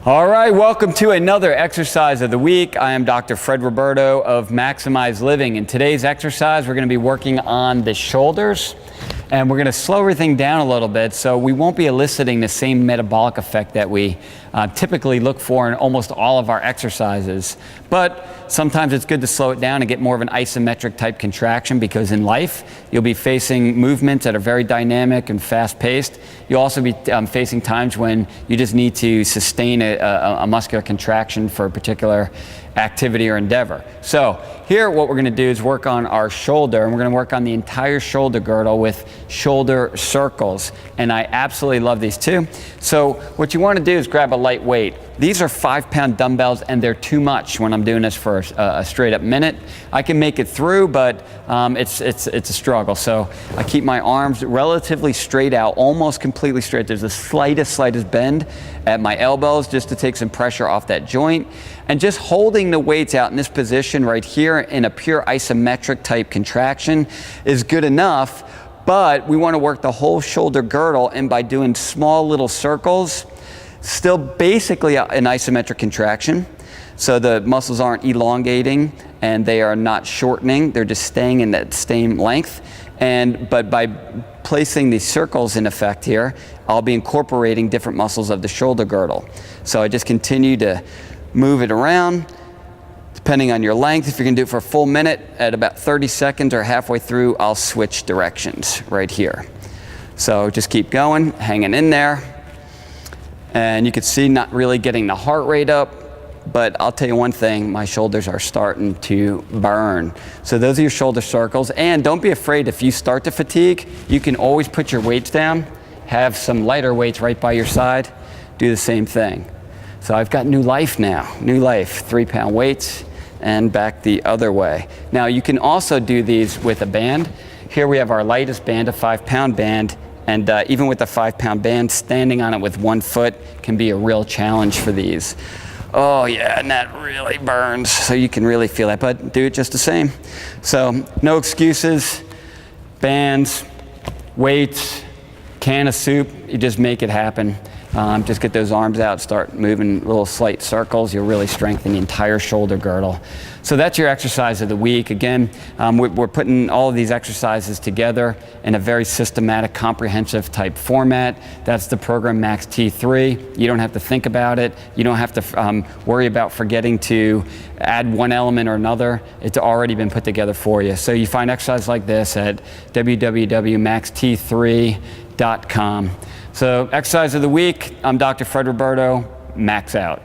All right, welcome to another exercise of the week. I am Dr. Fred Roberto of Maximize Living. In today's exercise, we're going to be working on the shoulders, and we're going to slow everything down a little bit so we won't be eliciting the same metabolic effect that we typically look for in almost all of our exercises. But sometimes it's good to slow it down and get more of an isometric type contraction, because in life you'll be facing movements that are very dynamic and fast paced. You'll also be facing times when you just need to sustain a muscular contraction for a particular activity or endeavor. So here what we're going to do is work on our shoulder, and we're going to work on the entire shoulder girdle with shoulder circles, and I absolutely love these too. So what you want to do is grab a light weight. These are 5-pound dumbbells, and they're too much when I'm doing this for a straight up minute. I can make it through, but it's a struggle. So I keep my arms relatively straight out, almost completely straight. There's the slightest bend at my elbows just to take some pressure off that joint. And just holding the weights out in this position right here in a pure isometric type contraction is good enough, but we want to work the whole shoulder girdle, and by doing small little circles, still basically an isometric contraction. So the muscles aren't elongating and they are not shortening, they're just staying in that same length. But by placing these circles in effect here, I'll be incorporating different muscles of the shoulder girdle. So I just continue to move it around, depending on your length. If you're gonna do it for a full minute, at about 30 seconds or halfway through, I'll switch directions right here. So just keep going, hanging in there. And you can see not really getting the heart rate up, but I'll tell you one thing, my shoulders are starting to burn. So those are your shoulder circles, and don't be afraid if you start to fatigue, you can always put your weights down, have some lighter weights right by your side, do the same thing. So I've got new life now, new life, 3-pound weights and back the other way. Now you can also do these with a band. Here we have our lightest band, a 5-pound band, and even with the 5-pound band, standing on it with one foot can be a real challenge for these. Oh yeah, and that really burns, so you can really feel that, but do it just the same. So no excuses, bands, weights, can of soup, you just make it happen. Just get those arms out, start moving little slight circles. You'll really strengthen the entire shoulder girdle. So that's your exercise of the week. Again, we're putting all of these exercises together in a very systematic, comprehensive type format. That's the program Max T3. You don't have to think about it. You don't have to worry about forgetting to add one element or another. It's already been put together for you. So you find exercises like this at www.maxt3.com. So exercise of the week, I'm Dr. Fred Roberto, Max out.